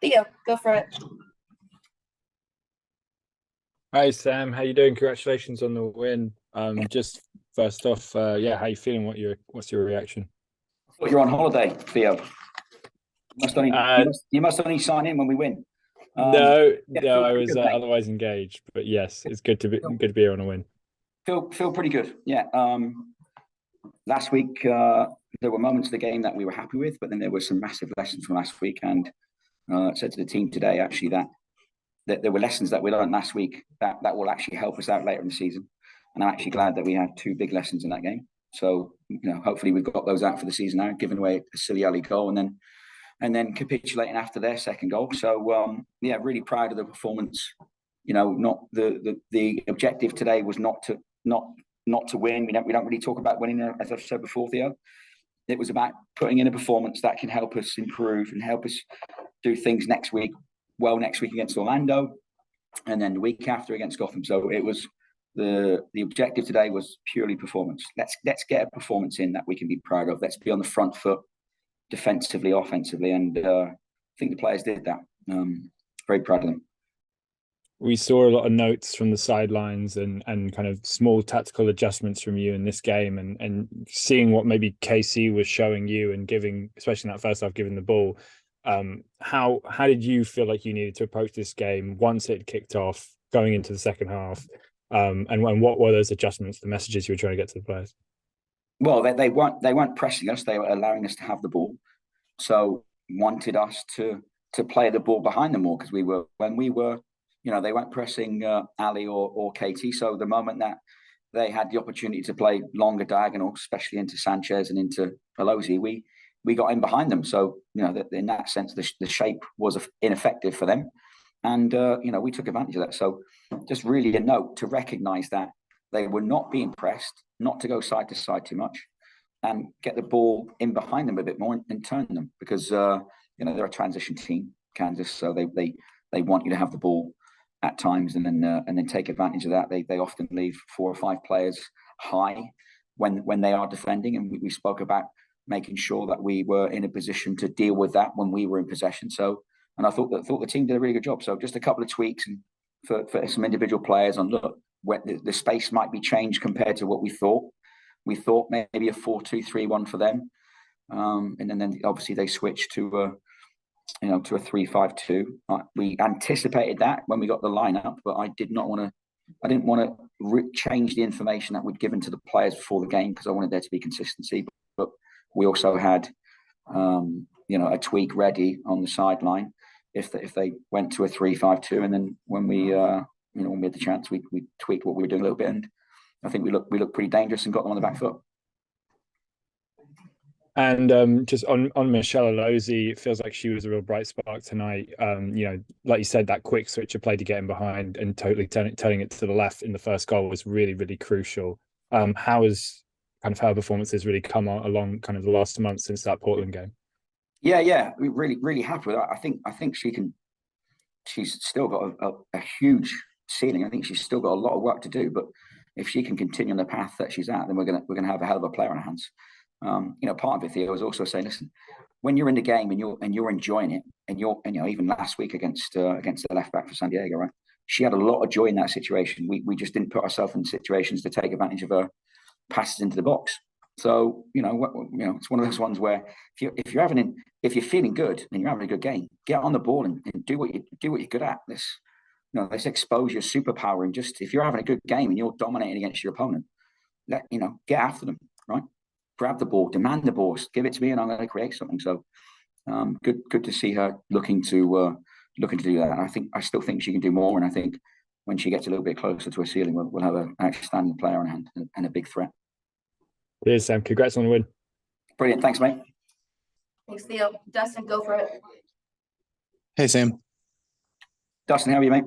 Theo, go for it. Hi Sam, how you doing? Congratulations on the win. Just first off, yeah, how you feeling? What's your reaction? Thought you're on holiday, Theo. You must only sign in when we win. No, I Pretty was good, mate. otherwise engaged, but yes, it's good to be here on a win. Feel pretty good. Yeah. Last week there were moments of the game that we were happy with, but then there were some massive lessons from last week. And said to the team today actually that there were lessons that we learned last week that will actually help us out later in the season. And I'm actually glad that we had two big lessons in that game. So hopefully we've got those out for the season now, giving away a silly early goal and then capitulating after their second goal. So yeah, really proud of the performance. Not the objective today was not to win. We don't really talk about winning, as I've said before, Theo. It was about putting in a performance that can help us improve and help us do things next week. Well, next week against Orlando, and then the week after against Gotham. So it was the objective today was purely performance. Let's get a performance in that we can be proud of. Let's be on the front foot, defensively, offensively, and I think the players did that. Very proud of them. We saw a lot of notes from the sidelines and kind of small tactical adjustments from you in this game, and seeing what maybe KC was showing you and giving, especially in that first half, giving the ball. How did you feel like you needed to approach this game once it kicked off, going into the second half? And what were those adjustments, the messages you were trying to get to the players? Well, they weren't pressing us. They were allowing us to have the ball. So wanted us to play the ball behind them more because they weren't pressing Ali or Katie. So the moment that they had the opportunity to play longer diagonals, especially into Sanchez and into Pelosi, we got in behind them. So in that sense, the shape was ineffective for them, and we took advantage of that. So just really a note to recognise that they were not being pressed, not to go side to side too much, and get the ball in behind them a bit more and turn them because they're a transition team, Kansas, so they want you to have the ball at times and then take advantage of that. They often leave 4 or 5 players high when they are defending, and we spoke about making sure that we were in a position to deal with that when we were in possession. So, and I thought the team did a really good job. So just a couple of tweaks and for some individual players on look, the space might be changed compared to what we thought. We thought maybe a 4-2-3-1 for them, and then obviously they switched to a 3-5-2. We anticipated that when we got the lineup, but I didn't want to change the information that we'd given to the players before the game because I wanted there to be consistency. But we also had a tweak ready on the sideline if they went to a 3-5-2, and then when we had the chance, we tweaked what we were doing a little bit, and I think we looked pretty dangerous and got them on the back foot. And just on Michelle Alozie, it feels like she was a real bright spark tonight. Like you said, that quick switch of play to get in behind and totally turning it to the left in the first goal was really, really crucial. How has kind of her performances really come along kind of the last month since that Portland game? Yeah, we're really, really happy with that. I think she's still got a huge ceiling. I think she's still got a lot of work to do, but if she can continue on the path that she's at, then we're gonna have a hell of a player on our hands. Part of it, Theo, is also saying, listen, when you're in the game and you're enjoying it, and even last week against the left back for San Diego, right? She had a lot of joy in that situation. We just didn't put ourselves in situations to take advantage of her passes into the box. So it's one of those ones where if you're feeling good and you're having a good game, get on the ball and do what you're good at. Let's expose your superpower, and just if you're having a good game and you're dominating against your opponent, get after them, right? Grab the ball, demand the ball, give it to me, and I'm going to create something. So, good to see her looking to do that. And I still think she can do more. And I think when she gets a little bit closer to her ceiling, we'll have an outstanding player on hand and a big threat. Cheers, Sam. Congrats on the win. Brilliant. Thanks, mate. Thanks, Theo. Dustin, go for it. Hey, Sam. Dustin, how are you, mate?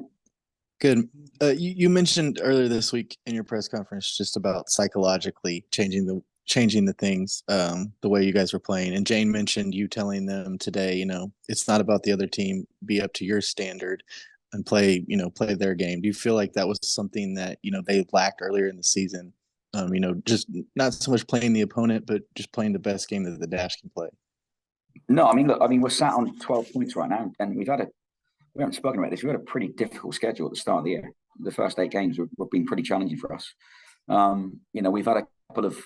Good. You mentioned earlier this week in your press conference just about psychologically changing the things, the way you guys were playing. And Jane mentioned you telling them today, it's not about the other team, be up to your standard and play their game. Do you feel like that was something that, they lacked earlier in the season? Just not so much playing the opponent, but just playing the best game that the Dash can play. No, I mean, look, I mean, we're sat on 12 points right now, and we haven't spoken about this. We've had a pretty difficult schedule at the start of the year. The first 8 games have been pretty challenging for us. We've had a couple of,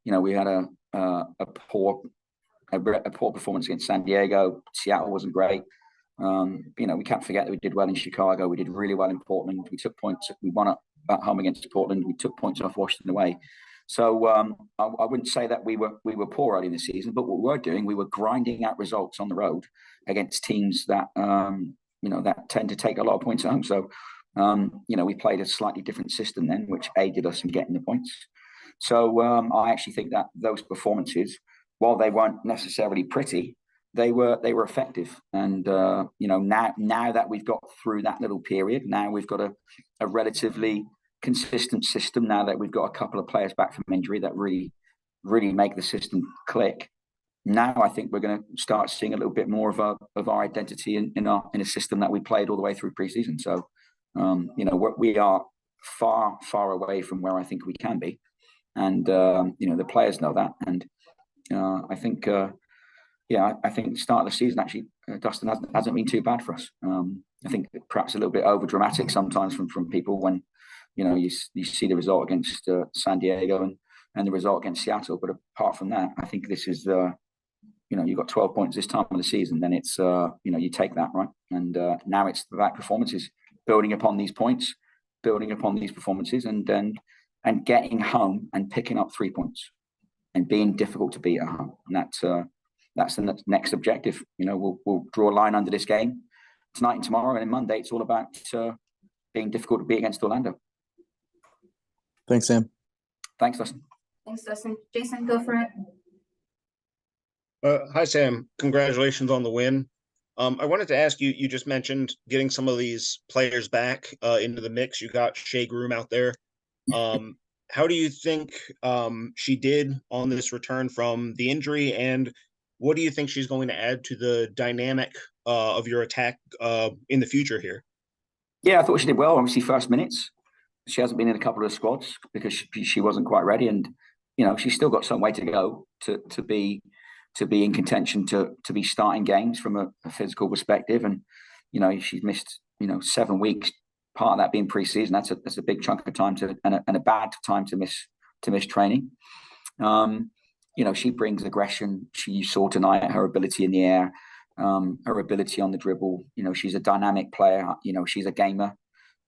we had a poor performance against San Diego. Seattle wasn't great. We can't forget that we did well in Chicago. We did really well in Portland. We took points. We won at home against Portland. We took points off Washington away. So I wouldn't say that we were poor early in the season, but what we were doing, we were grinding out results on the road against teams that that tend to take a lot of points at home. So we played a slightly different system then, which aided us in getting the points. So I actually think that those performances, while they weren't necessarily pretty, they were effective. And now that we've got through that little period, now we've got a relatively consistent system. Now that we've got a couple of players back from injury that really make the system click. Now I think we're going to start seeing a little bit more of our identity in a system that we played all the way through preseason. So we are far away from where I think we can be, and the players know that. And I think I think the start of the season actually, Dustin, hasn't been too bad for us. I think perhaps a little bit over dramatic sometimes from people when you see the result against San Diego and the result against Seattle. But apart from that, I think this is you've got 12 points this time of the season, then it's you take that, right? And now it's about performances, building upon these points, building upon these performances, and getting home and picking up 3 points and being difficult to beat at home. And that's the next objective. We'll draw a line under this game tonight and tomorrow, and then Monday it's all about being difficult to beat against Orlando. Thanks, Sam. Thanks, Dustin. Thanks, Dustin. Jason, go for it. Hi, Sam. Congratulations on the win. I wanted to ask you, you just mentioned getting some of these players back into the mix. You got Shea Groom out there. How do you think she did on this return from the injury, and what do you think she's going to add to the dynamic of your attack in the future here? Yeah, I thought she did well. Obviously, first minutes. She hasn't been in a couple of squads because she wasn't quite ready, and she's still got some way to go to be in contention to be starting games from a physical perspective. And she's missed 7 weeks, part of that being preseason. That's a big chunk of time and a bad time to miss training. She brings aggression. You saw tonight her ability in the air, her ability on the dribble. She's a dynamic player. She's a gamer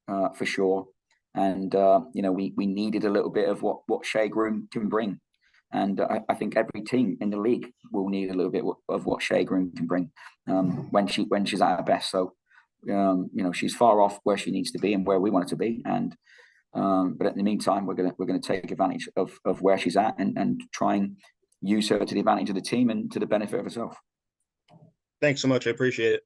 for sure. And we needed a little bit of what Shea Groom can bring. And I think every team in the league will need a little bit of what Shea Groom can bring when she's at her best. So she's far off where she needs to be and where we want her to be. And but in the meantime, we're gonna take advantage of where she's at and try and use her to the advantage of the team and to the benefit of herself. Thanks so much. I appreciate it.